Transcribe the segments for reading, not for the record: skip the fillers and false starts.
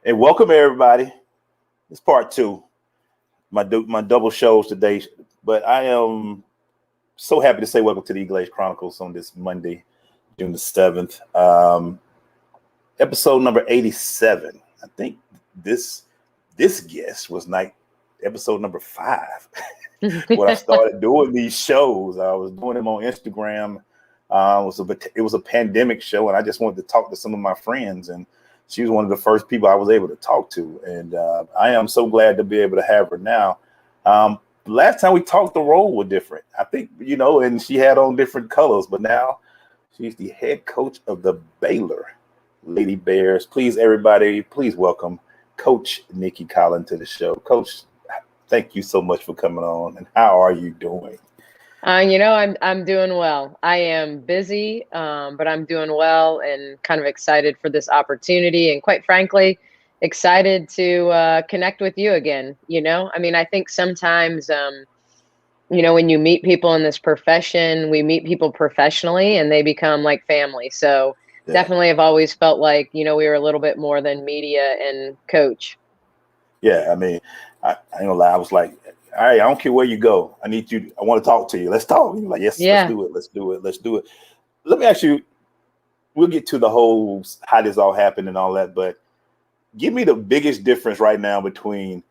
And welcome everybody. It's part two. My double shows today, but I am so happy to say welcome to the EGlaze Chronicles on this Monday, June the 7th. Episode number 87. I think this guest was episode number 5. When I started doing these shows, I was doing them on Instagram. It was a pandemic show, and I just wanted to talk to some of my friends, and she was one of the first people I was able to talk to, and I am so glad to be able to have her now. Last time we talked, the role was different, I think, and she had on different colors, but now she's the head coach of the Baylor Lady Bears. Please, everybody, please welcome Coach Nicki Collen to the show. Coach, thank you so much for coming on, and how are you doing? I'm doing well. I am busy, but I'm doing well and kind of excited for this opportunity. And quite frankly, excited to connect with you again. I think sometimes, when you meet people in this profession, we meet people professionally and they become like family. So Definitely have always felt like, we were a little bit more than media and coach. Yeah, I mean, I ain't gonna lie. I was like, all right, I don't care where you go. I need you. I want to talk to you. Let's talk. You're like, yes, yeah. Let's do it. Let me ask you, we'll get to the whole, how this all happened and all that, but give me the biggest difference right now between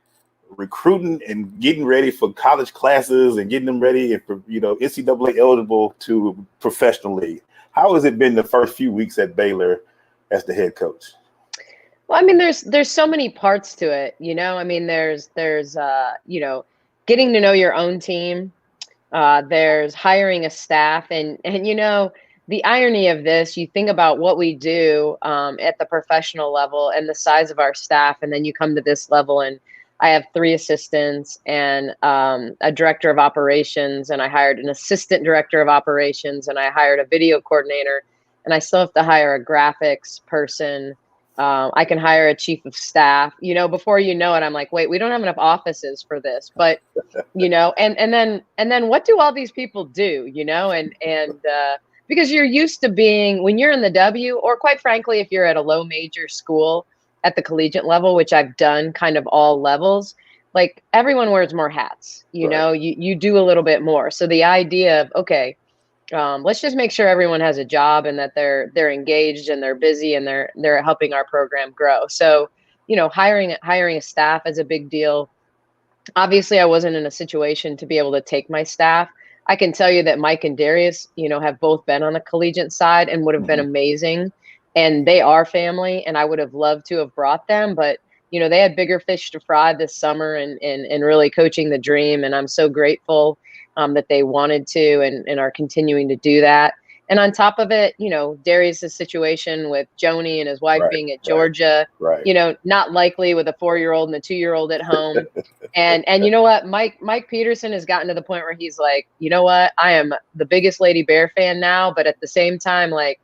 recruiting and getting ready for college classes and getting them ready for, NCAA eligible to professional league. How has it been the first few weeks at Baylor as the head coach? Well, there's so many parts to it, there's getting to know your own team. There's hiring a staff, and the irony of this, you think about what we do at the professional level and the size of our staff, and then you come to this level, and I have 3 assistants and a director of operations, and I hired an assistant director of operations, and I hired a video coordinator, and I still have to hire a graphics person. I can hire a chief of staff, before you know it, I'm like, wait, we don't have enough offices for this, but, and then what do all these people do, because you're used to being, when you're in the W, or quite frankly, if you're at a low major school at the collegiate level, which I've done kind of all levels, like everyone wears more hats, right. You do a little bit more. So the idea of, okay, let's just make sure everyone has a job and that they're engaged and they're busy and they're helping our program grow. So, hiring a staff is a big deal. Obviously, I wasn't in a situation to be able to take my staff. I can tell you that Mike and Darius, have both been on the collegiate side and would have been amazing. And they are family, and I would have loved to have brought them, but they had bigger fish to fry this summer and really coaching the dream. And I'm so grateful that they wanted to and are continuing to do that. And on top of it, Darius' situation with Joni and his wife being at Georgia, not likely with a 4-year-old and a 2-year-old at home. And you know what, Mike Peterson has gotten to the point where he's like, you know what, I am the biggest Lady Bear fan now, but at the same time, like,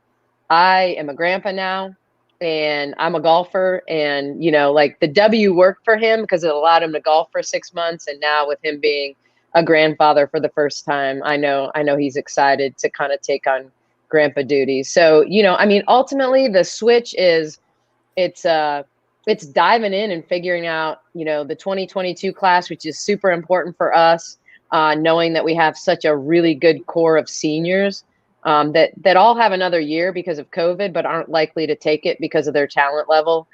I am a grandpa now and I'm a golfer, and, the W worked for him because it allowed him to golf for 6 months. And now with him being a grandfather for the first time, I know he's excited to kind of take on grandpa duties. So, ultimately the switch is it's diving in and figuring out, the 2022 class, which is super important for us, knowing that we have such a really good core of seniors that all have another year because of COVID, but aren't likely to take it because of their talent level.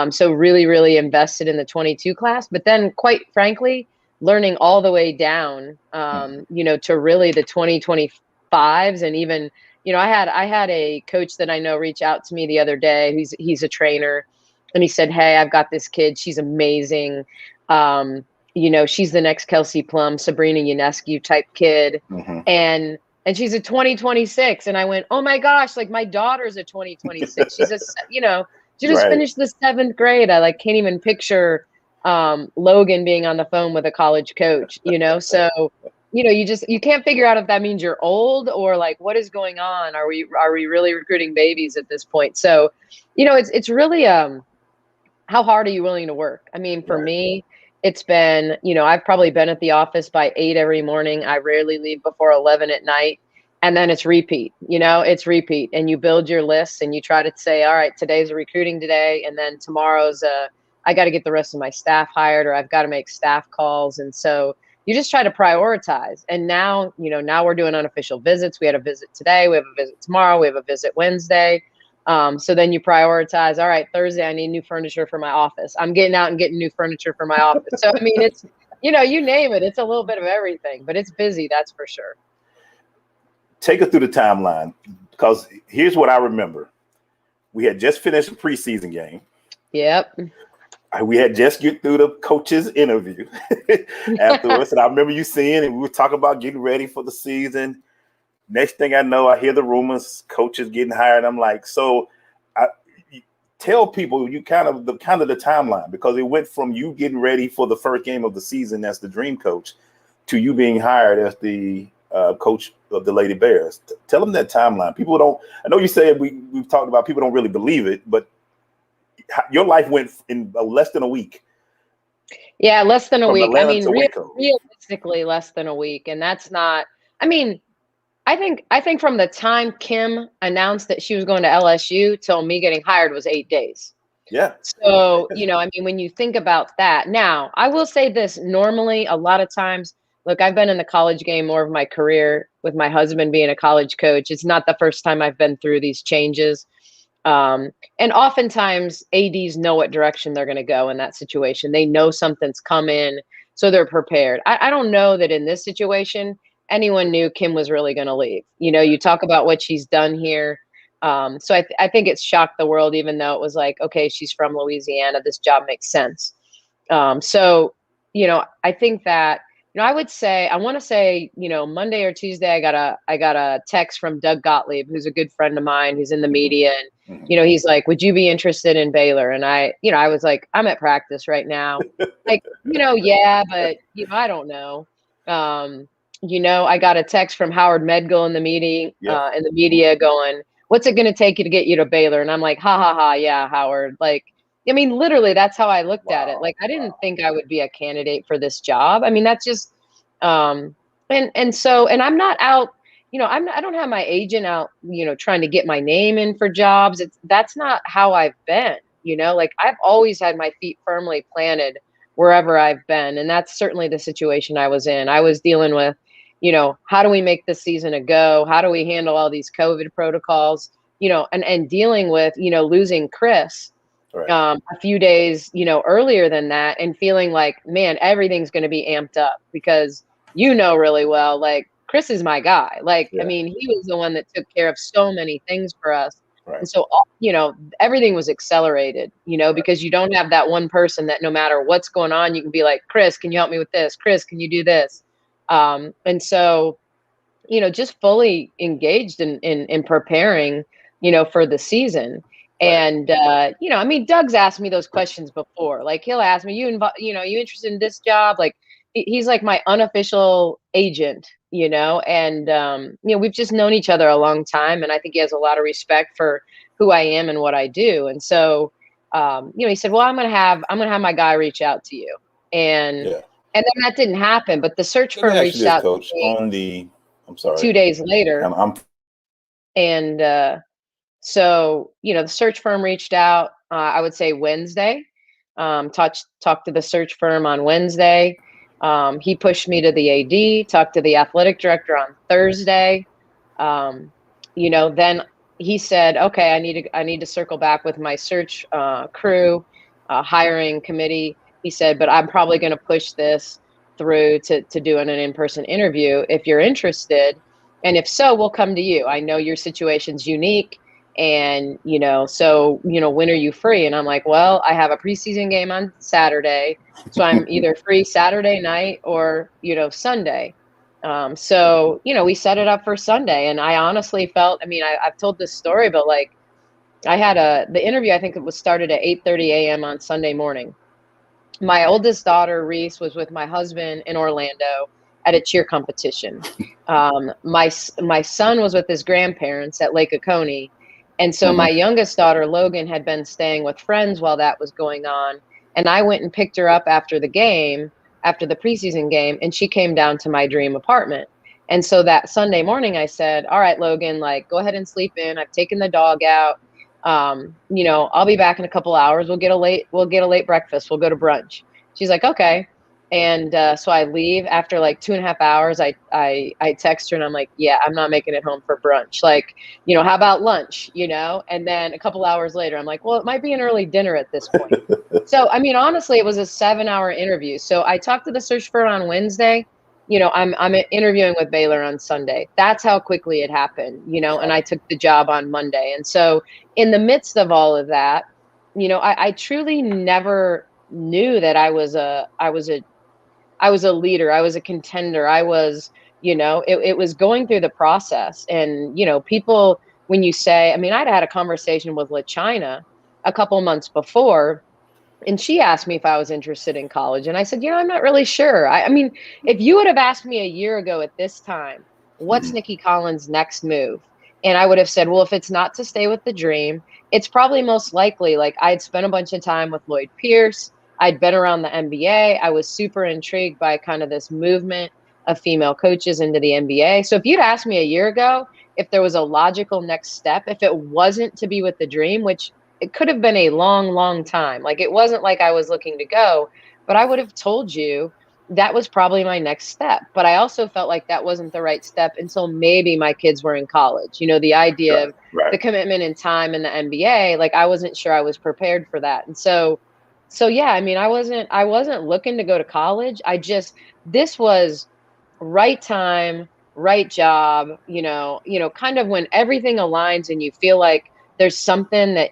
So really, really invested in the 22 class, but then quite frankly, learning all the way down, to really the 2025s. And even, I had a coach that I know reach out to me the other day. He's a trainer, and he said, hey, I've got this kid. She's amazing. She's the next Kelsey Plum, Sabrina Ionescu type kid. And she's a 2026. And I went, oh my gosh, like my daughter's a 2026. She's she just finished the 7th grade. I can't even picture Logan being on the phone with a college coach, so, you can't figure out if that means you're old or like, what is going on? Are we really recruiting babies at this point? So, it's really, how hard are you willing to work? I mean, for me, it's been, I've probably been at the office by 8 every morning. I rarely leave before 11 at night. And then it's repeat, it's repeat. And you build your lists and you try to say, all right, today's a recruiting day. And then tomorrow's I got to get the rest of my staff hired, or I've got to make staff calls. And so you just try to prioritize. And now, now we're doing unofficial visits. We had a visit today. We have a visit tomorrow. We have a visit Wednesday. So then you prioritize, all right, Thursday, I need new furniture for my office. I'm getting out and getting new furniture for my office. So, I mean, it's, you name it. It's a little bit of everything, but it's busy. That's for sure. Take us through the timeline, because here's what I remember. We had just finished a preseason game. Yep. We had just get through the coach's interview afterwards. And I remember you saying, and we were talking about getting ready for the season. Next thing I know, I hear the rumors, coaches getting hired. I'm like, so tell people you kind of the timeline, because it went from you getting ready for the first game of the season as the dream coach to you being hired as the coach of the Lady Bears. Tell them that timeline. People don't, I know you said we've talked about people don't really believe it, but your life went in less than a week. Yeah, less than a week. I mean, Waco. realistically, less than a week. And that's not, I mean, I think from the time Kim announced that she was going to LSU till me getting hired was 8 days. Yeah. So, I mean, when you think about that, now I will say this, normally a lot of times, look, I've been in the college game more of my career with my husband being a college coach. It's not the first time I've been through these changes. And oftentimes ADs know what direction they're going to go in that situation. They know something's coming, so they're prepared. I don't know that in this situation, anyone knew Kim was really going to leave. You talk about what she's done here. So I think it's shocked the world, even though it was like, okay, she's from Louisiana. This job makes sense. So, I think that, I would say, I want to say, Monday or Tuesday, I got a text from Doug Gottlieb, who's a good friend of mine, who's in the media. And, he's like, would you be interested in Baylor? And I was like, I'm at practice right now. Like, yeah, but, I don't know. I got a text from Howard Medgill in the media going, what's it going to take you to get you to Baylor? And I'm like, ha, ha, ha. Yeah, Howard. Like, I mean, literally, that's how I looked at it. Like, I didn't think I would be a candidate for this job. I mean, that's just, and I'm not out, I don't have my agent out, trying to get my name in for jobs. That's not how I've been, like I've always had my feet firmly planted wherever I've been. And that's certainly the situation I was in. I was dealing with, how do we make this season a go? How do we handle all these COVID protocols, and dealing with, losing Chris. Right. A few days, earlier than that, and feeling like, man, everything's going to be amped up because really well, like Chris is my guy. Like, yeah. I mean, he was the one that took care of so many things for us. Right. And so, everything was accelerated, right. Because you don't have that one person that no matter what's going on, you can be like, Chris, can you help me with this? Chris, can you do this? And so, just fully engaged in preparing, for the season. And, I mean, Doug's asked me those questions before. Like, he'll ask me, you interested in this job? Like, he's like my unofficial agent, and, we've just known each other a long time. And I think he has a lot of respect for who I am and what I do. And so, he said, well, I'm going to have my guy reach out to you. And then that didn't happen. But the search firm reached out to me I'm sorry, 2 days later. So, the search firm reached out, I would say Wednesday, talked to the search firm on Wednesday. He pushed me to the AD, talked to the athletic director on Thursday. Then he said, okay, I need to circle back with my search crew, hiring committee. He said, but I'm probably going to push this through to doing an in-person interview if you're interested. And if so, we'll come to you. I know your situation's unique. And, so, when are you free? And I'm like, well, I have a preseason game on Saturday. So I'm either free Saturday night or, Sunday. So, we set it up for Sunday. And I honestly felt, I mean, I've told this story, but like I had the interview, I think it was started at 8:30 a.m. on Sunday morning. My oldest daughter, Reese, was with my husband in Orlando at a cheer competition. My son was with his grandparents at Lake Oconee. And so my youngest daughter, Logan, had been staying with friends while that was going on. And I went and picked her up after the preseason game, and she came down to my dream apartment. And so that Sunday morning I said, all right, Logan, like, go ahead and sleep in. I've taken the dog out. I'll be back in a couple hours. We'll get a late breakfast. We'll go to brunch. She's like, okay. And so I leave after like 2.5 hours. I text her and I'm like, yeah, I'm not making it home for brunch. Like, how about lunch, And then a couple hours later, I'm like, well, it might be an early dinner at this point. So, I mean, honestly, it was a 7-hour interview. So I talked to the search firm on Wednesday. I'm interviewing with Baylor on Sunday. That's how quickly it happened, and I took the job on Monday. And so in the midst of all of that, I truly never knew that I was a leader. I was a contender. I was, it was going through the process. And, people, when you say, I mean, I'd had a conversation with LaChina a couple months before, and she asked me if I was interested in college. And I said, I'm not really sure. I mean, if you would have asked me a year ago at this time, what's Nicki Collen's next move? And I would have said, well, if it's not to stay with the dream, it's probably most likely, like, I'd spent a bunch of time with Lloyd Pierce. I'd been around the NBA. I was super intrigued by kind of this movement of female coaches into the NBA. So if you'd asked me a year ago if there was a logical next step, if it wasn't to be with the dream, which it could have been a long, long time. Like, it wasn't like I was looking to go, but I would have told you that was probably my next step. But I also felt like that wasn't the right step until maybe my kids were in college. The idea of the commitment and time in the NBA, like, I wasn't sure I was prepared for that. And so yeah, I mean, I wasn't looking to go to college. This was right time, right job, kind of when everything aligns and you feel like there's something that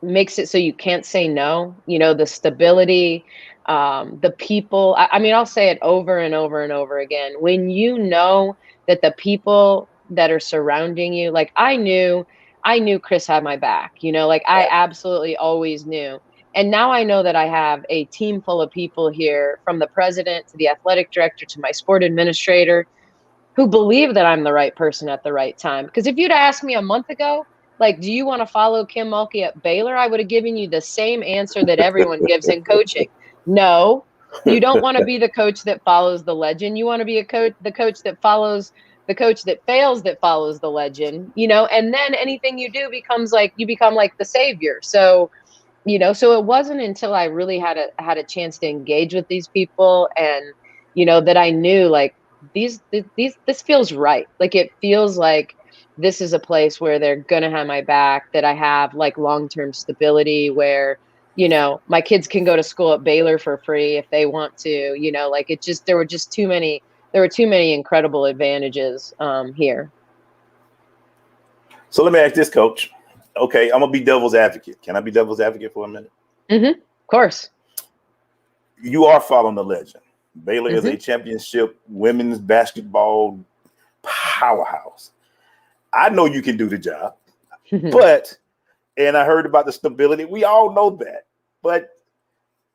makes it so you can't say no, the stability, the people. I mean, I'll say it over and over and over again. When that the people that are surrounding you, like, I knew Chris had my back, like, I absolutely always knew. And now I know that I have a team full of people here, from the president to the athletic director to my sport administrator, who believe that I'm the right person at the right time. Because if you'd asked me a month ago, like, do you want to follow Kim Mulkey at Baylor? I would have given you the same answer that everyone gives in coaching. No, you don't want to be the coach that follows the legend. You want to be the coach that follows the coach that fails, that follows the legend, and then anything you do becomes like, you become like the savior. So, so it wasn't until I really had a chance to engage with these people and, that I knew, like, this feels right. Like, it feels like this is a place where they're going to have my back, that I have, like, long-term stability, where, my kids can go to school at Baylor for free if they want to, like, there were too many incredible advantages here. So let me ask this, Coach. Okay, I'm gonna be devil's advocate. Can I be devil's advocate for a minute? Mm-hmm. Of course. You are following the legend. Baylor is a championship women's basketball powerhouse. I know you can do the job, and I heard about the stability. We all know that, but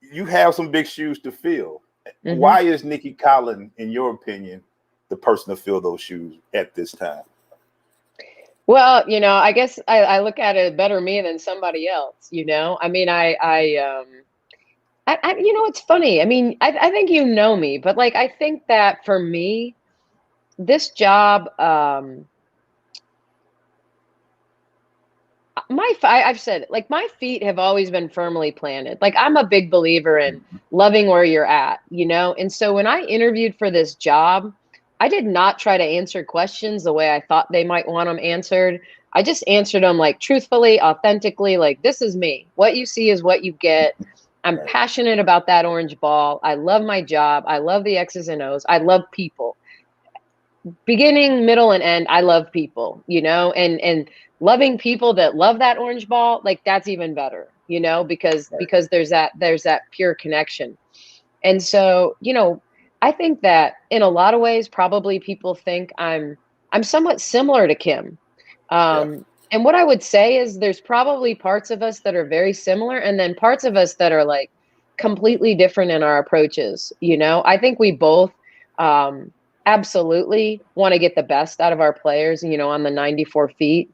you have some big shoes to fill. Why is Nicki Collen, in your opinion, the person to fill those shoes at this time? Well, I guess I look at it better me than somebody else, I mean, it's funny. I mean, I think me, but, like, I think that for me, this job, I've said it, like, my feet have always been firmly planted. Like, I'm a big believer in loving where you're at, And so when I interviewed for this job, I did not try to answer questions the way I thought they might want them answered. I just answered them, like, truthfully, authentically, like, this is me. What you see is what you get. I'm passionate about that orange ball. I love my job. I love the X's and O's. I love people. Beginning, middle, and end, I love people, and loving people that love that orange ball, like, that's even better, because there's that pure connection. And so, I think that in a lot of ways, probably people think I'm somewhat similar to Kim. And what I would say is there's probably parts of us that are very similar, and then parts of us that are, like, completely different in our approaches. I think we both absolutely want to get the best out of our players, on the 94 feet.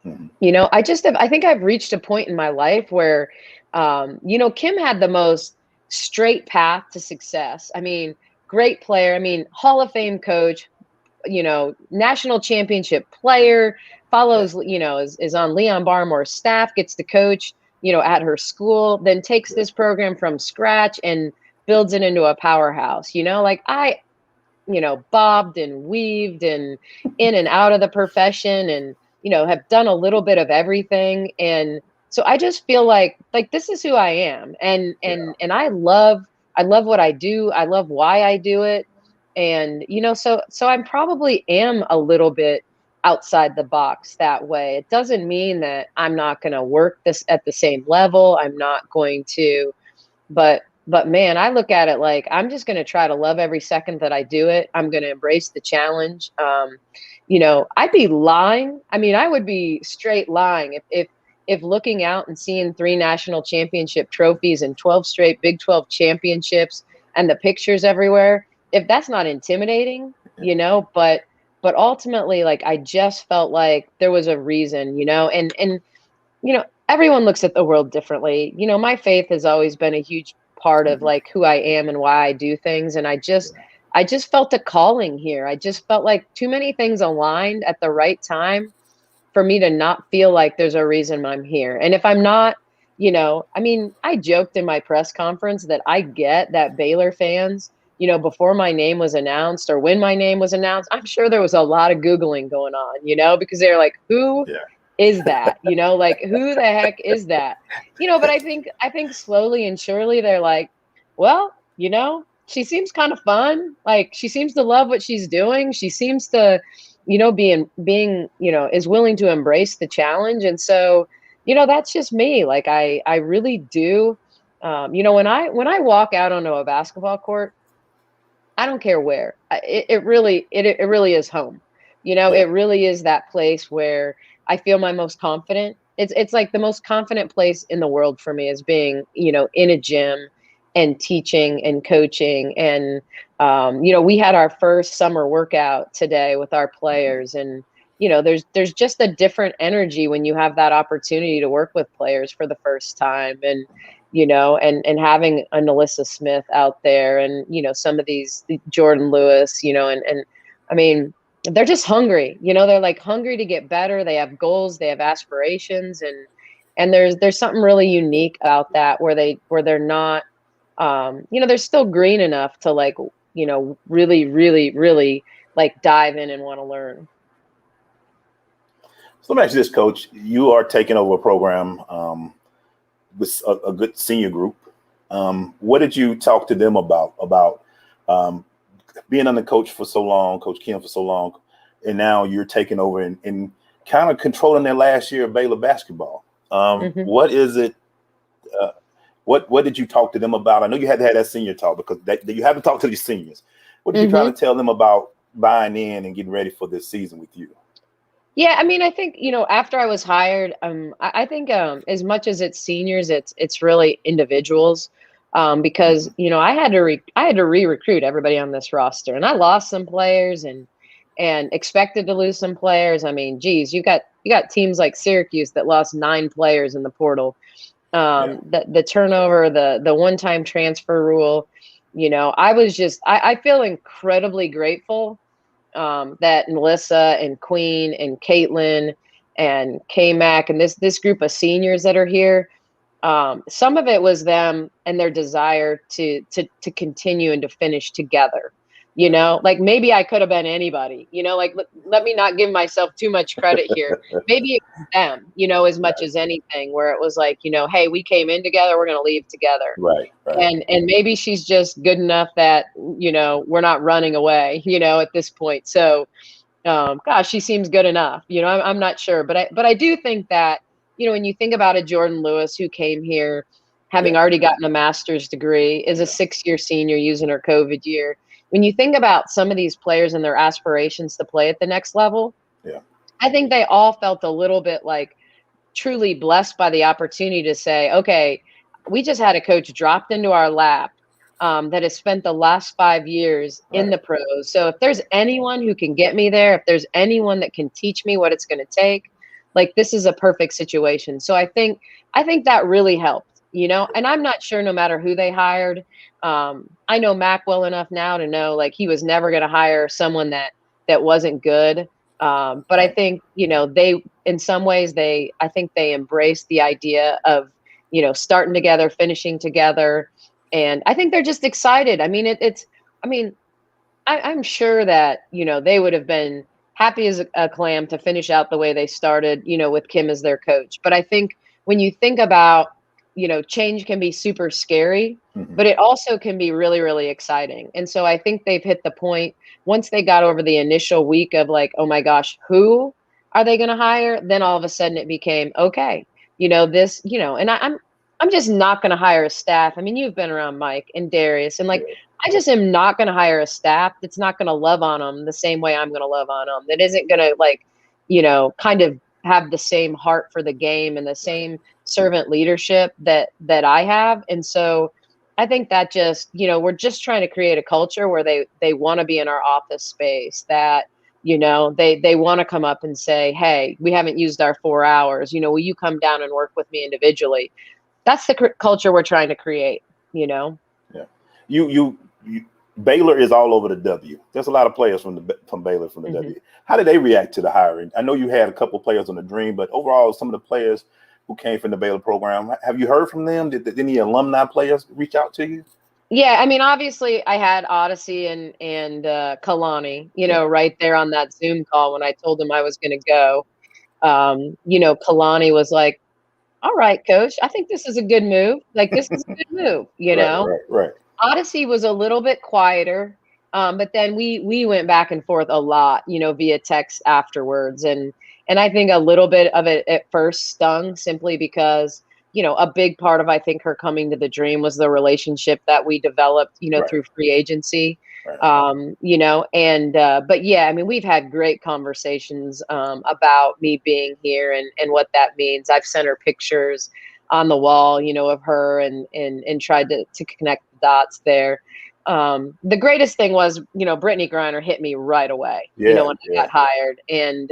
I think I've reached a point in my life where, Kim had the most straight path to success. I mean, great player. I mean, Hall of Fame coach, national championship player, follows, is on Leon Barmore's staff, gets to coach, at her school, then takes this program from scratch and builds it into a powerhouse. Like I, bobbed and weaved and in and out of the profession and, have done a little bit of everything. And so I just feel like this is who I am. And I love what I do. I love why I do it. And, so I'm probably am a little bit outside the box that way. It doesn't mean that I'm not going to work this at the same level. I'm not going to, but man, I look at it like I'm just going to try to love every second that I do it. I'm going to embrace the challenge. I'd be lying. I mean, I would be straight lying if looking out and seeing 3 national championship trophies and 12 straight Big 12 championships and the pictures everywhere, if that's not intimidating, but ultimately, like, I just felt like there was a reason, and everyone looks at the world differently. My faith has always been a huge part of like who I am and why I do things. And I just felt a calling here. I just felt like too many things aligned at the right time for me to not feel like there's a reason I'm here. And if I'm not, I joked in my press conference that I get that Baylor fans, before my name was announced or when my name was announced, I'm sure there was a lot of Googling going on, because they're like, who is that? Like, who the heck is that? But I think slowly and surely they're like, well, she seems kind of fun. Like, she seems to love what she's doing. She seems to, being, is willing to embrace the challenge. And so, that's just me. Like, I really do. When I walk out onto a basketball court, I don't care where. It really is home. It really is that place where I feel my most confident. It's like the most confident place in the world for me is being, in a gym and teaching and coaching. And, we had our first summer workout today with our players. And, there's just a different energy when you have that opportunity to work with players for the first time. And, and having a Nalissa Smith out there and, some of the Jordan Lewis, and I mean, they're just hungry, they're like hungry to get better. They have goals, they have aspirations. And there's something really unique about that where they're not, they're still green enough to like, really, really, really like dive in and want to learn. So let me ask you this, Coach. You are taking over a program with a good senior group. What did you talk to them about being under Coach for so long, Coach Kim for so long, and now you're taking over and kind of controlling their last year of Baylor basketball? What is it? What did you talk to them about? I know you had to have that senior talk because you have to talk to the seniors. What did you try to tell them about buying in and getting ready for this season with you? Yeah, I mean, I think, after I was hired, I think as much as it's seniors, it's really individuals, because, I had to re-recruit everybody on this roster, and I lost some players and expected to lose some players. I mean, geez, you got teams like Syracuse that lost 9 players in the portal. The turnover, the one-time transfer rule, I feel incredibly grateful that Nalissa and Queen and Caitlin and K-Mac and this group of seniors that are here, some of it was them and their desire to continue and to finish together. Like maybe I could have been anybody, like let me not give myself too much credit here. Maybe it was them, as much as anything, where it was like, hey, we came in together, we're going to leave together. Right. And maybe she's just good enough that, we're not running away, at this point. So, gosh, she seems good enough, I'm not sure, but I do think that, when you think about a Jordan Lewis who came here, having already gotten a master's degree, is a 6-year senior using her COVID year. When you think about some of these players and their aspirations to play at the next level, I think they all felt a little bit like truly blessed by the opportunity to say, okay, we just had a coach dropped into our lap that has spent the last 5 years in the pros. So if there's anyone who can get me there, if there's anyone that can teach me what it's going to take, like this is a perfect situation. So I think that really helped. And I'm not sure no matter who they hired. I know Mac well enough now to know like he was never going to hire someone that wasn't good. But I think, they, in some ways, I think they embrace the idea of, starting together, finishing together. And I think they're just excited. I mean, I'm sure that, they would have been happy as a clam to finish out the way they started, with Kim as their coach. But I think when you think about, change can be super scary, but it also can be really, really exciting. And so I think they've hit the point once they got over the initial week of like, oh my gosh, who are they going to hire? Then all of a sudden it became, okay, and I'm just not going to hire a staff. I mean, you've been around Mike and Darius, and like, I just am not going to hire a staff that's not going to love on them the same way I'm going to love on them. That isn't going to kind of have the same heart for the game and the same servant leadership that I have. And so I think that just, we're just trying to create a culture where they want to be in our office space, that, they want to come up and say, hey, we haven't used our 4 hours, will you come down and work with me individually? That's the culture we're trying to create, Yeah. You Baylor is all over the W. There's a lot of players from Baylor from the W. How did they react to the hiring? I know you had a couple players on the Dream, but overall, some of the players who came from the Baylor program, have you heard from them? Did any alumni players reach out to you? Yeah, I mean, obviously, I had Odyssey and Kalani, right there on that Zoom call when I told them I was going to go. Kalani was like, "All right, coach, I think this is a good move. Like, this is a good move." Right. Odyssey was a little bit quieter, but then we went back and forth a lot, via text afterwards, and I think a little bit of it at first stung simply because a big part of I think her coming to the Dream was the relationship that we developed, through free agency, but yeah, I mean, we've had great conversations about me being here and what that means. I've sent her pictures on the wall, of her and tried to connect the dots there. The greatest thing was, Brittany Griner hit me right away, when I got hired. And,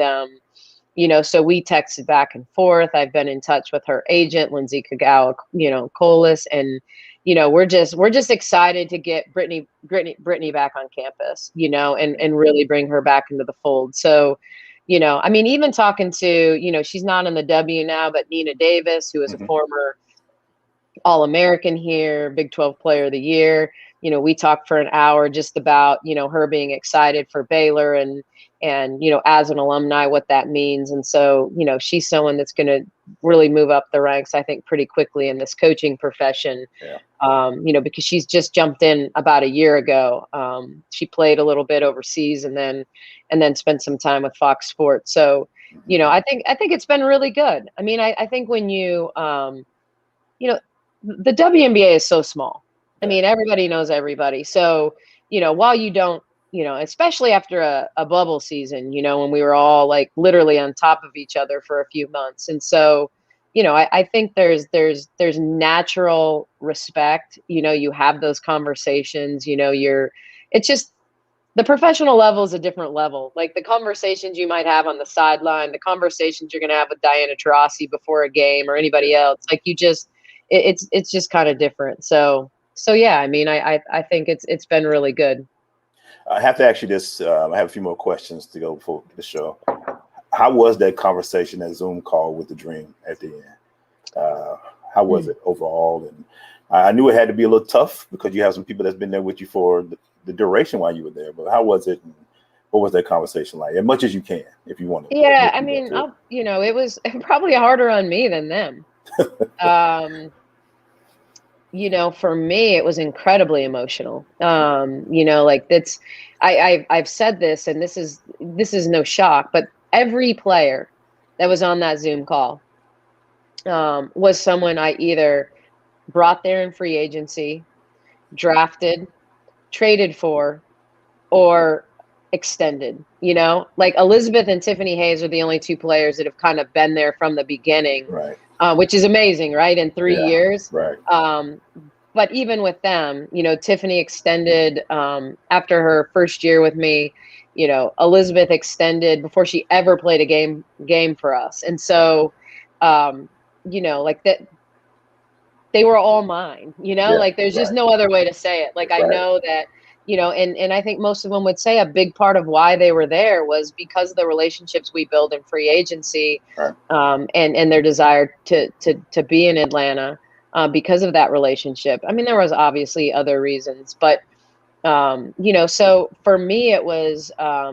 so we texted back and forth. I've been in touch with her agent, Lindsay Kagawa, Colas, and, we're just excited to get Brittany back on campus, and really bring her back into the fold. So, I mean, even talking to, she's not in the W now, but Nina Davis, who is a former All-American here, Big 12 Player of the Year. We talked for an hour just about, her being excited for Baylor and, as an alumni, what that means. And so, she's someone that's going to really move up the ranks, I think, pretty quickly in this coaching profession, because she's just jumped in about a year ago. She played a little bit overseas and then spent some time with Fox Sports. So, I think it's been really good. I mean, I think when the WNBA is so small. I mean, everybody knows everybody. So, while you don't, especially after a bubble season, when we were all like literally on top of each other for a few months. And so, I think there's natural respect, you have those conversations, it's just the professional level is a different level. Like the conversations you might have on the sideline, the conversations you're going to have with Diana Taurasi before a game or anybody else, like it's just kind of different. So yeah, I mean, I think it's been really good. I have to ask you this. I have a few more questions to go before the show. How was that conversation, that Zoom call with the Dream at the end? How was it overall? And I knew it had to be a little tough because you have some people that's been there with you for the duration while you were there. But how was it? And what was that conversation like? As much as you can, if you want to. Yeah, I mean, it was probably harder on me than them. For me, it was incredibly emotional. Like that's, I've said this, and this is no shock, but every player that was on that Zoom call was someone I either brought there in free agency, drafted, traded for, or extended. Like Elizabeth and Tiffany Hayes are the only two players that have kind of been there from the beginning. Right. Which is amazing, right? In 3 years. Right. But even with them, Tiffany extended after her first year with me. Elizabeth extended before she ever played a game for us. And so, like that, they were all mine, like there's just no other way to say it. Like, I know that, and I think most of them would say a big part of why they were there was because of the relationships we build in free agency, Right. and their desire to be in Atlanta, because of that relationship. I mean, there was obviously other reasons, but so for me, it was, I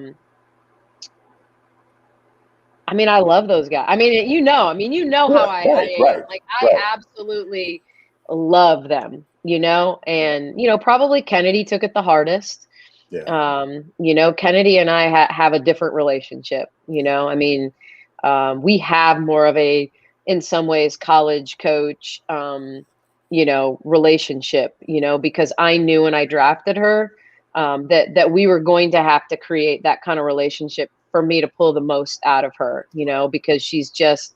mean, I love those guys. I mean, how I am. Right. Like, I absolutely love them, and, probably Kennedy took it the hardest. Yeah. Kennedy and I have a different relationship, I mean, we have more of a, in some ways, college coach, relationship, because I knew when I drafted her, that we were going to have to create that kind of relationship for me to pull the most out of her, because she's just,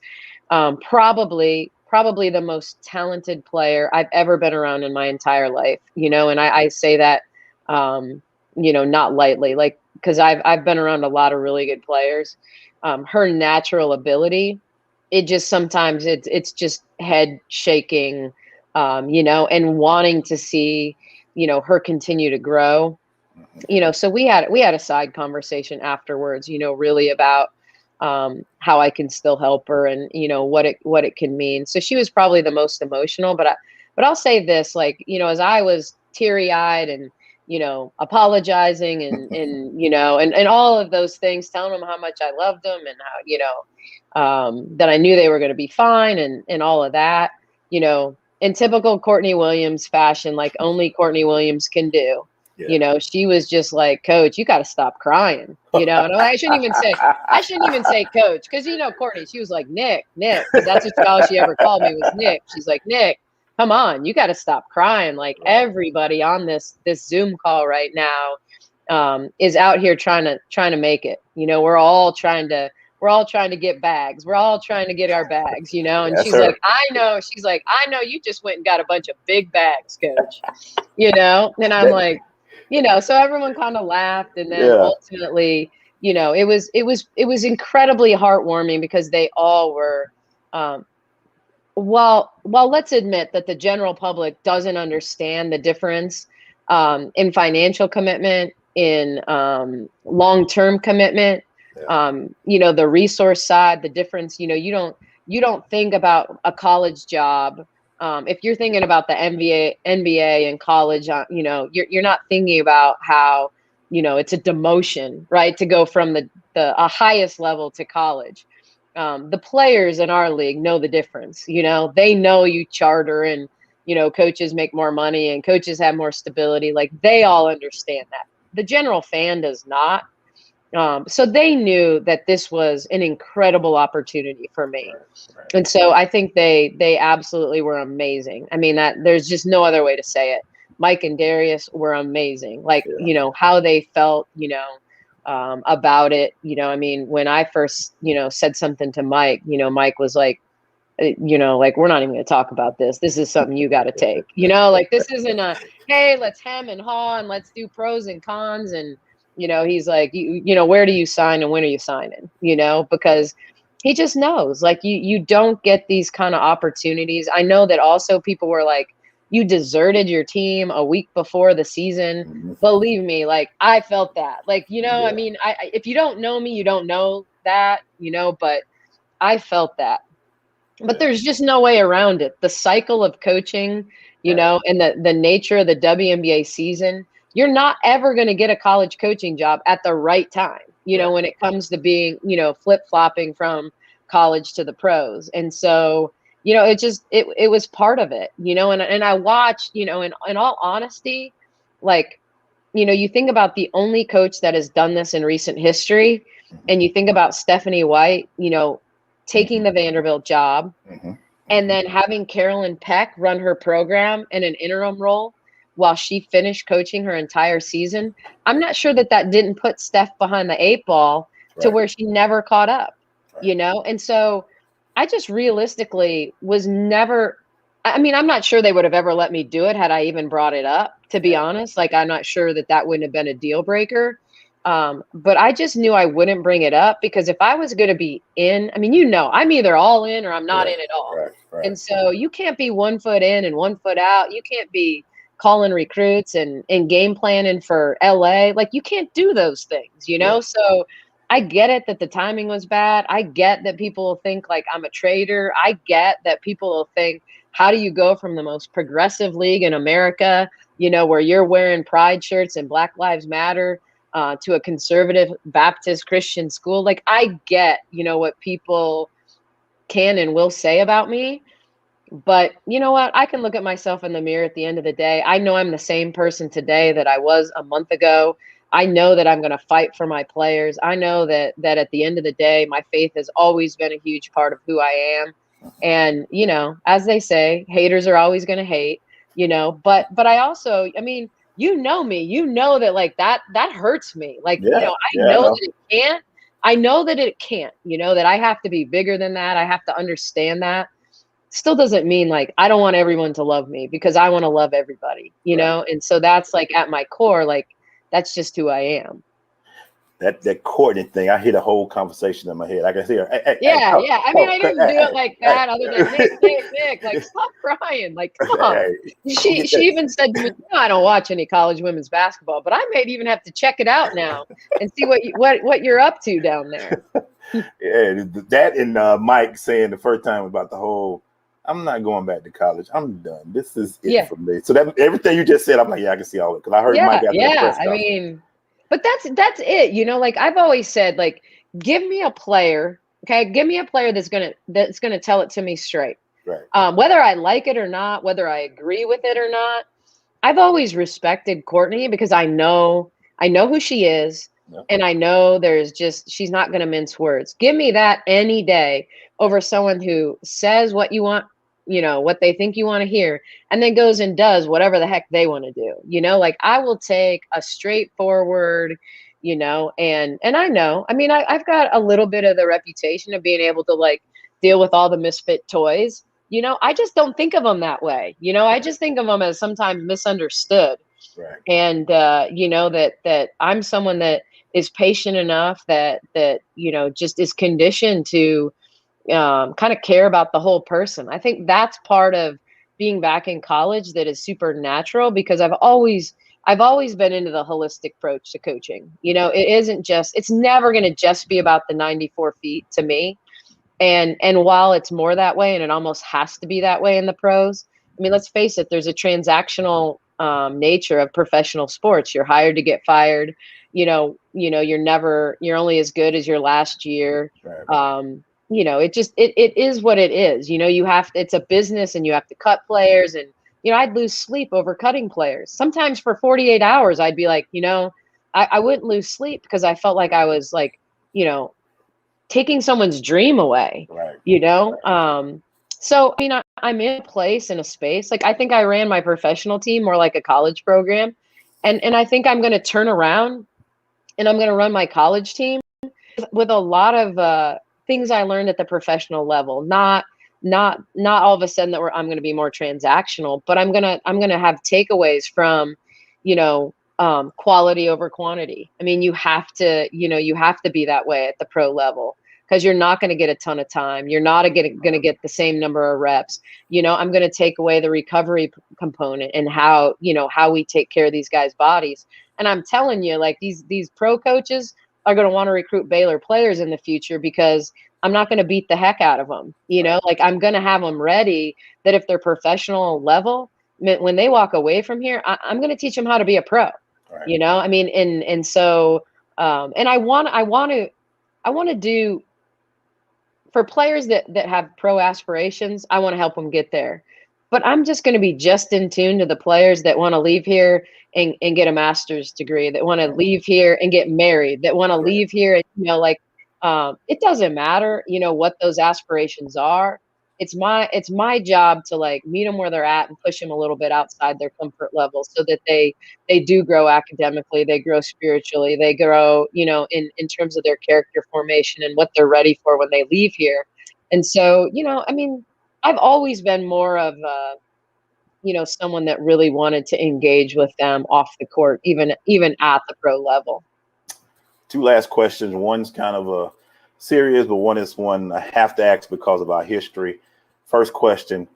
probably the most talented player I've ever been around in my entire life, and I say that, not lightly, like, because I've been around a lot of really good players. Her natural ability, it just sometimes it's just head shaking, and wanting to see, her continue to grow. So we had a side conversation afterwards, really about, how I can still help her, and what it can mean. So she was probably the most emotional, but I'll say this, like, as I was teary-eyed and, apologizing and all of those things, telling them how much I loved them, and how, that I knew they were going to be fine, and all of that, in typical Courtney Williams fashion, like only Courtney Williams can do. Yeah. She was just like, "Coach, you got to stop crying." And I shouldn't even say coach, because, Courtney, she was like, Nick, because that's all she ever called me was Nick. She's like, Nick, come on, you got to stop crying. Like, everybody on this Zoom call right now, is out here trying to make it. We're all trying to get bags. We're all trying to get our bags, and Yes, she's sir. like, I know you just went and got a bunch of big bags, coach, and I'm like, so everyone kind of laughed. And then Yeah. ultimately, it was incredibly heartwarming, because they all were, well, let's admit that the general public doesn't understand the difference, in financial commitment, in, long-term commitment, Yeah. the resource side, the difference. You don't think about a college job. If you're thinking about the NBA and college, you're not thinking about how, it's a demotion, right? To go from the highest level to college. The players in our league know the difference. They know you charter, and, coaches make more money and coaches have more stability. Like, they all understand that. The general fan does not. So they knew that this was an incredible opportunity for me. Right. And so I think they absolutely were amazing. I mean, that there's just no other way to say it. Mike and Darius were amazing. Like, Yeah. how they felt, about it. I mean, when I first, said something to Mike, Mike was like, like, we're not even going to talk about this. This is something you got to take, like, this isn't a, hey, let's hem and haw and let's do pros and cons. And, he's like, where do you sign and when are you signing? Because he just knows, like, you don't get these kind of opportunities. I know that also people were like, you deserted your team a week before the season. Mm-hmm. Believe me, like, I felt that, like, Yeah. I mean, if you don't know me, you don't know that, but I felt that. But there's just no way around it. The cycle of coaching, Right. and the nature of the WNBA season, you're not ever going to get a college coaching job at the right time, Right. when it comes to being, flip-flopping from college to the pros. And so, it was part of it, and I watched, in all honesty, like, you think about the only coach that has done this in recent history, and you think about Stephanie White, taking the Vanderbilt job, Mm-hmm. and then having Carolyn Peck run her program in an interim role while she finished coaching her entire season. I'm not sure that didn't put Steph behind the 8 ball to Right. where she never caught up, Right. And so I just realistically was never, I mean, I'm not sure they would have ever let me do it had I even brought it up, to be honest. Like, I'm not sure that wouldn't have been a deal breaker. But I just knew I wouldn't bring it up, because if I was going to be in, I mean, I'm either all in or I'm not Right. in at all. Right. Right. And so you can't be 1 foot in and 1 foot out. You can't be, calling recruits and game planning for LA. Like, you can't do those things, you know? Yeah. So I get it that the timing was bad. I get that people will think like I'm a traitor. I get that people will think, how do you go from the most progressive league in America, you know, where you're wearing pride shirts and Black Lives Matter, to a conservative Baptist Christian school? Like, I get, you know, what people can and will say about me. But you know what? I can look at myself in the mirror at the end of the day. I know I'm the same person today that I was a month ago. I know that I'm going to fight for my players. I know that at the end of the day, my faith has always been a huge part of who I am. And, you know, as they say, haters are always going to hate, you know, but I also, I mean, you know me, you know that like that hurts me. Like, you Yeah. know, I Yeah. I know know. that it can't. I know that it can't, you know, that I have to be bigger than that. I have to understand that. Still doesn't mean like I don't want everyone to love me, because I want to love everybody, you Right. know? And so that's like at my core, like that's just who I am. That Courtney thing, I hear the whole conversation in my head. I can hear, hey, Yeah, talk, yeah. I mean, I hey, didn't do it like hey, that other than Nick, like stop crying. Like, come on. hey, go She get that. even said to me, "No, I don't watch any college women's basketball, but I may even have to check it out now and see what you're up to down there." Yeah, that and Mike saying the first time about the whole, I'm not going back to college. I'm done. This is it Yeah. for me. So that everything you just said, I'm like, yeah, I can see all of it. Because I heard Mike Yeah, after that yeah. press I conference. mean, but that's it. You know, like I've always said, like, give me a player, okay? Give me a player that's gonna tell it to me straight. Right. Whether I like it or not, whether I agree with it or not. I've always respected Courtney because I know who she is, Yeah. and I know she's not gonna mince words. Give me that any day over someone who says what you want, you know, what they think you want to hear, and then goes and does whatever the heck they want to do. You know, like I will take a straightforward, you know, and I know, I mean, I've got a little bit of the reputation of being able to like deal with all the misfit toys. You know, I just don't think of them that way. You know, I just think of them as sometimes misunderstood. Right. And you know, that I'm someone that is patient enough that you know, just is conditioned to kind of care about the whole person. I think that's part of being back in college that is supernatural, because I've always been into the holistic approach to coaching. You know, it's never going to just be about the 94 feet to me. And while it's more that way, and it almost has to be that way in the pros, I mean, let's face it, there's a transactional nature of professional sports. You're hired to get fired. You're only as good as your last year. Right. You know, it is what it is. You know, it's a business, and you have to cut players. And you know, I'd lose sleep over cutting players. Sometimes for 48 hours, I'd be like, you know, I wouldn't lose sleep because I felt like I was like, you know, taking someone's dream away, Right. you know? So, I mean, I'm in a place, in a space. Like, I think I ran my professional team more like a college program. And I think I'm going to turn around and I'm going to run my college team with a lot of things I learned at the professional level. Not all of a sudden I'm going to be more transactional, but I'm going to have takeaways from, you know, quality over quantity. I mean, you have to be that way at the pro level, because you're not going to get a ton of time. You're not going to get the same number of reps. You know, I'm going to take away the recovery component and how we take care of these guys' bodies. And I'm telling you, like these pro coaches are going to want to recruit Baylor players in the future, because I'm not going to beat the heck out of them. You know, like I'm going to have them ready that if they're professional level, when they walk away from here, I'm going to teach them how to be a pro. Right. You know, I mean, and so, and I want to do for players that have pro aspirations. I want to help them get there, but I'm just going to be just in tune to the players that want to leave here and get a master's degree, that want to leave here and get married, that want to leave here and, you know, like, it doesn't matter, you know, what those aspirations are. It's my job to like meet them where they're at and push them a little bit outside their comfort level, so that they do grow academically, they grow spiritually, they grow, you know, in terms of their character formation and what they're ready for when they leave here. And so, you know, I mean, I've always been more of you know, someone that really wanted to engage with them off the court, even at the pro level. Two last questions. One's kind of a serious, but one I have to ask because of our history. First question: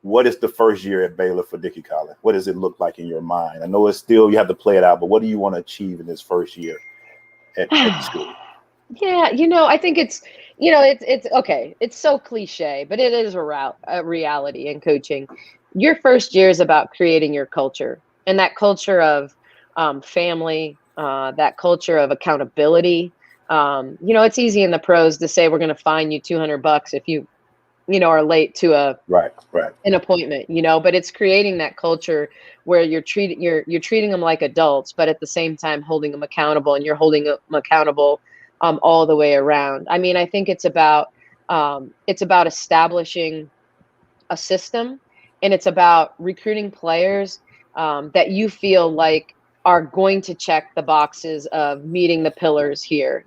what is the first year at Baylor for Nicki Collen? What does it look like in your mind? I know it's still, you have to play it out, but what do you want to achieve in this first year at the school? Yeah, I think it's okay. It's so cliche, but it is a reality in coaching. Your first year is about creating your culture, and that culture of family, that culture of accountability. It's easy in the pros to say we're going to fine you $200 if you are late to right an appointment, but it's creating that culture where you're treating them like adults, but at the same time holding them accountable, and you're holding them accountable all the way around. I mean, I think it's about establishing a system, and it's about recruiting players that you feel like are going to check the boxes of meeting the pillars here,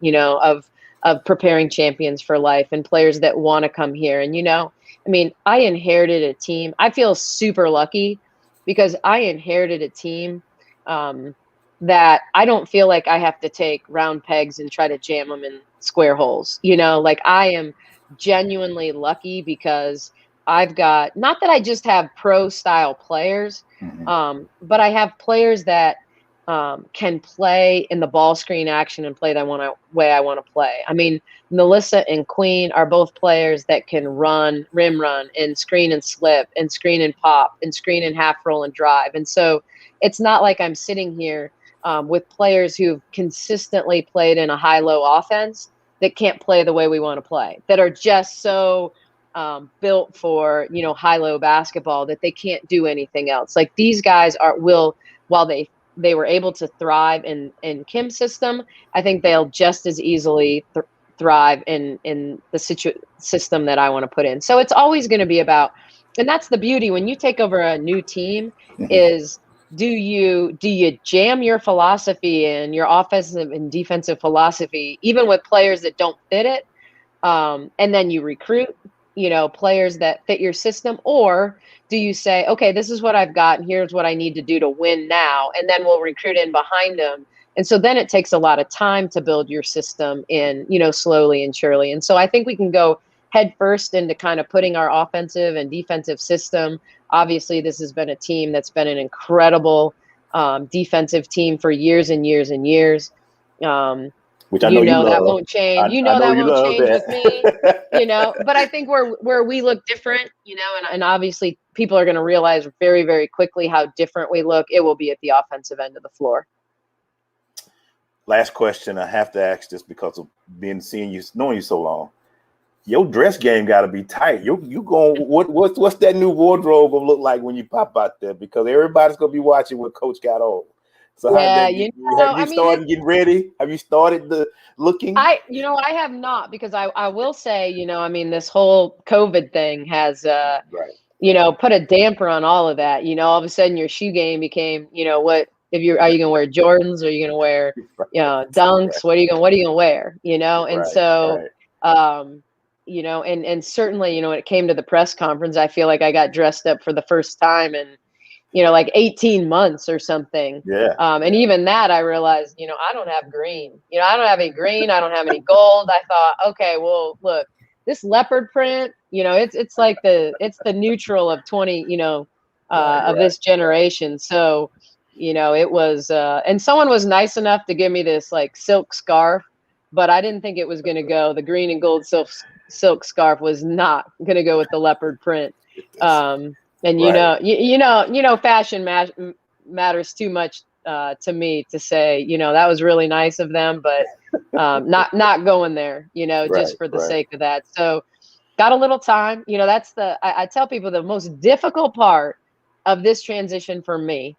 of preparing champions for life, and players that want to come here. And, I mean, I inherited a team. I feel super lucky because I inherited a team that I don't feel like I have to take round pegs and try to jam them in square holes. Like, I am genuinely lucky because I've got, not that I just have pro style players, but I have players that can play in the ball screen action and play the way I want to play. I mean, Melissa and Queen are both players that can run, rim run, and screen and slip, and screen and pop, and screen and half roll and drive. And so it's not like I'm sitting here with players who've consistently played in a high-low offense that can't play the way we want to play, that are just so built for, high-low basketball that they can't do anything else. Like, these guys while they were able to thrive in Kim's system, I think they'll just as easily thrive in the system that I want to put in. So it's always going to be about, and that's the beauty when you take over a new team, is do you jam your philosophy and your offensive and defensive philosophy, even with players that don't fit it, and then you recruit players that fit your system? Or do you say, okay, this is what I've got, and here's what I need to do to win now, and then we'll recruit in behind them? And so then it takes a lot of time to build your system in, slowly and surely. And so I think we can go head first into kind of putting our offensive and defensive system. Obviously, this has been a team that's been an incredible defensive team for years and years and years. Which I know you love. That won't change. I know that you won't love change that. with me. But I think where we look different, and obviously people are going to realize very, very quickly how different we look. It will be at the offensive end of the floor. Last question, I have to ask this because of knowing you so long. Your dress game got to be tight. You going, what's that new wardrobe gonna look like when you pop out there? Because everybody's gonna be watching what Coach got on. So yeah, have you started getting ready? Have you started the looking? I have not, because I will say, this whole COVID thing has, put a damper on all of that. All of a sudden your shoe game became, are you going to wear Jordans? Or are you going to wear, Dunks? Right. What are you going to wear? And so, and certainly, when it came to the press conference, I feel like I got dressed up for the first time in, like 18 months or something. Yeah. And even that, I realized, I don't have green. I don't have any green. I don't have any gold. I thought, okay, well, look, this leopard print, it's like it's the neutral of 20, of this generation. So, it was, and someone was nice enough to give me this like silk scarf, but I didn't think it was going to go. The green and gold silk scarf was not going to go with the leopard print. And fashion matters too much to me to say, that was really nice of them, but not going there, just for the sake of that. So got a little time. That's I tell people the most difficult part of this transition for me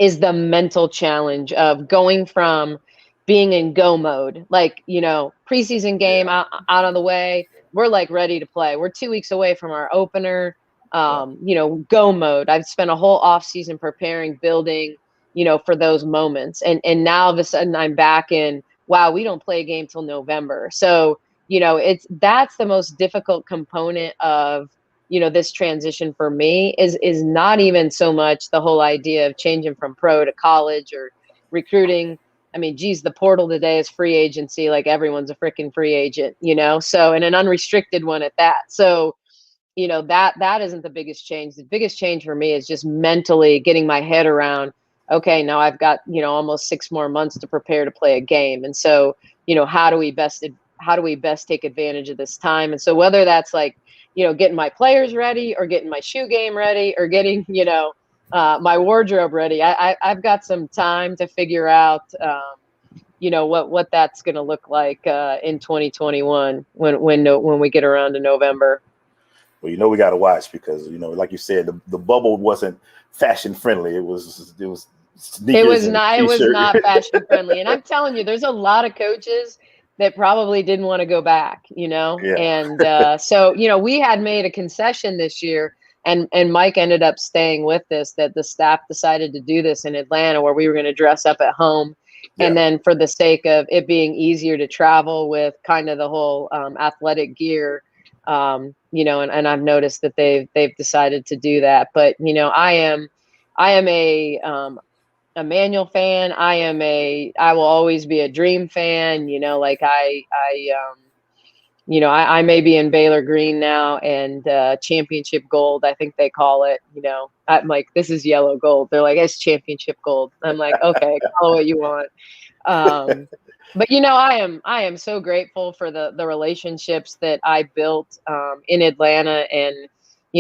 is the mental challenge of going from being in go mode, like, preseason game out of the way. We're like ready to play. We're 2 weeks away from our opener. Go mode. I've spent a whole off season preparing, building, for those moments. And now all of a sudden I'm back in, wow, we don't play a game till November. So, that's the most difficult component of, this transition for me is not even so much the whole idea of changing from pro to college or recruiting. I mean, geez, the portal today is free agency. Like, everyone's a freaking free agent, so, and an unrestricted one at that. So, that isn't the biggest change. The biggest change for me is just mentally getting my head around, okay, now I've got, almost 6 more months to prepare to play a game. And so, how do we best take advantage of this time? And so whether that's like, getting my players ready or getting my shoe game ready or getting, my wardrobe ready, I've got some time to figure out, what that's going to look like in 2021 when we get around to November. Well, we got to watch because, like you said, the bubble wasn't fashion friendly. It was sneakers. It was not fashion friendly. And I'm telling you, there's a lot of coaches that probably didn't want to go back, Yeah. And so, we had made a concession this year, and Mike ended up staying with this, that the staff decided to do this in Atlanta where we were going to dress up at home. Yeah. And then for the sake of it being easier to travel with kind of the whole athletic gear, and I've noticed that they've decided to do that. But, I am a Manual fan. I will always be a Dream fan. Like I may be in Baylor green now and championship gold, I think they call it. I'm like, this is yellow gold. They're like, it's championship gold. I'm like, okay, call it what you want. But I am so grateful for the relationships that I built in Atlanta, and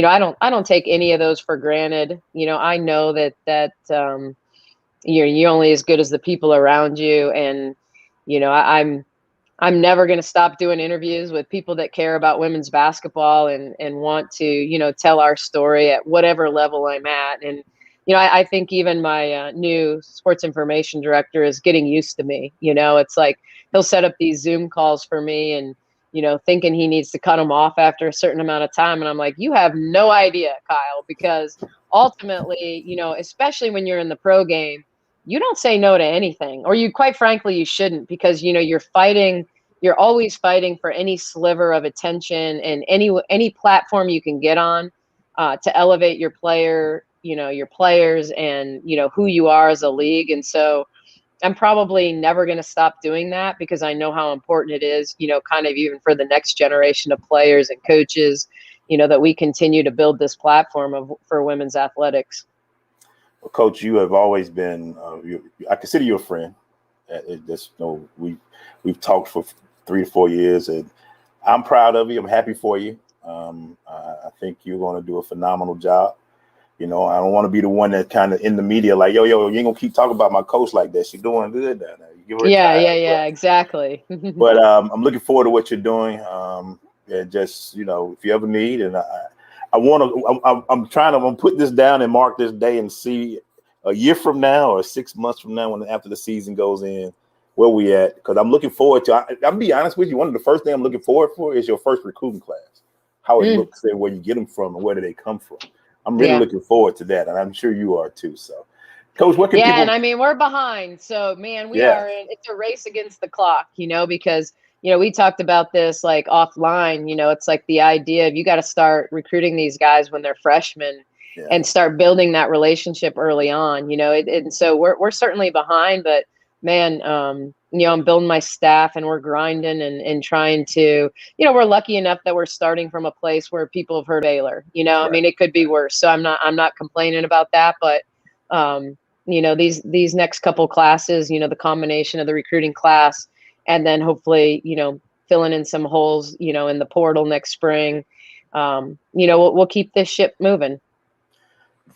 I don't take any of those for granted. I know that you're only as good as the people around you, and I'm never going to stop doing interviews with people that care about women's basketball and want to tell our story at whatever level I'm at. And I think even my new sports information director is getting used to me. It's like he'll set up these Zoom calls for me and thinking he needs to cut them off after a certain amount of time, and I'm like, you have no idea, Kyle, because ultimately, especially when you're in the pro game, you don't say no to anything, or quite frankly, you shouldn't, because, you're always fighting for any sliver of attention and any platform you can get on to elevate your your players and, who you are as a league. And so I'm probably never going to stop doing that because I know how important it is, kind of even for the next generation of players and coaches, that we continue to build this platform for women's athletics. Well, Coach, you have always been, I consider you a friend. We've talked for 3 to 4 years, and I'm proud of you. I'm happy for you. I think you're going to do a phenomenal job. I don't want to be the one that kind of in the media like, yo, you ain't gonna keep talking about my coach like that. She's doing good down there. You give her yeah, exactly. But I'm looking forward to what you're doing. And just, if you ever need, and I'm trying to put this down and mark this day and see a year from now or 6 months from now, after the season goes in, where we at. Because I'm looking forward to, I'll be honest with you, one of the first things I'm looking forward for is your first recruiting class, how it looks and where you get them from and where do they come from. I'm really looking forward to that, and I'm sure you are too. So, Coach, what can people? And I mean, we're behind. So, man, we are in. It's a race against the clock, because we talked about this like offline. It's like the idea of you got to start recruiting these guys when they're freshmen and start building that relationship early on. And so we're certainly behind, but man, I'm building my staff and we're grinding and trying to, we're lucky enough that we're starting from a place where people have heard Baylor, right. I mean, it could be worse. So I'm not complaining about that, but, these next couple classes, the combination of the recruiting class and then hopefully, filling in some holes, in the portal next spring, we'll keep this ship moving.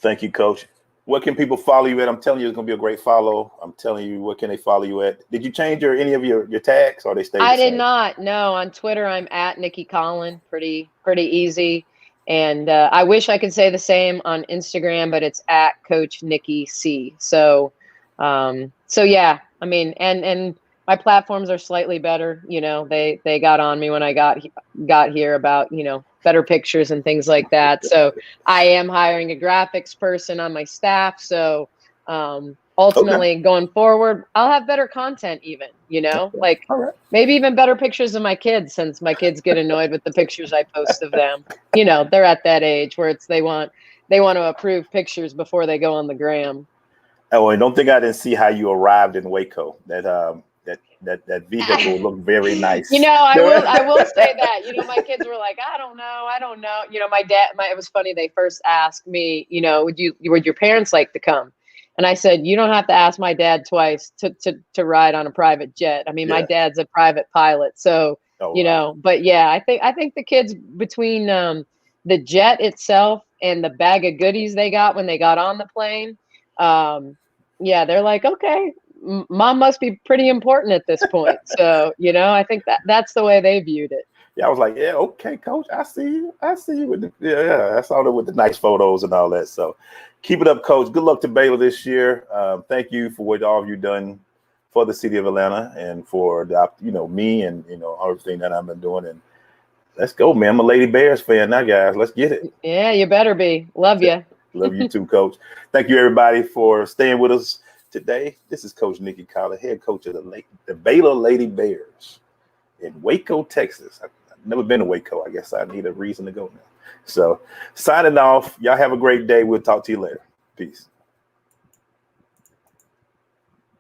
Thank you, Coach. What can people follow you at? I'm telling you, it's going to be a great follow. I'm telling you, what can they follow you at? Did you change any of your tags, or they stay the same? I did not. No, on Twitter, I'm at Nicki Collen. Pretty easy. And I wish I could say the same on Instagram, but it's at Coach Nicki C. So yeah. I mean, and my platforms are slightly better. They got on me when I got here about better pictures and things like that. So I am hiring a graphics person on my staff. So ultimately going forward, I'll have better content even, like maybe even better pictures of my kids, since my kids get annoyed with the pictures I post of them. They're at that age where they want to approve pictures before they go on the gram. Oh, and don't think I didn't see how you arrived in Waco. That that vehicle looked very nice. You know, I will say that. You know, my kids were like, I don't know. You know, it was funny. They first asked me, you know, would your parents like to come? And I said, you don't have to ask my dad twice to ride on a private jet. I mean, my dad's a private pilot, so you know. But yeah, I think the kids, between the jet itself and the bag of goodies they got when they got on the plane, yeah, they're like, okay, mom must be pretty important at this point. So, you know, I think that's the way they viewed it. Yeah, I was like, yeah, okay, coach, I see you with the, yeah, I saw it with the nice photos and all that. So keep it up, coach. Good luck to Baylor this year. Thank you for what all you've done for the city of Atlanta and for the, you know, me and, you know, everything that I've been doing. And let's go, man. I'm a Lady Bears fan now, guys. Let's get it. Yeah, you better be. Love you. Love you too, coach. Thank you, everybody, for staying with us today. This is Coach Nicki Collen, head coach of the Baylor Lady Bears in Waco, Texas. I've never been to Waco. I guess I need a reason to go now. So signing off. Y'all have a great day. We'll talk to you later. Peace.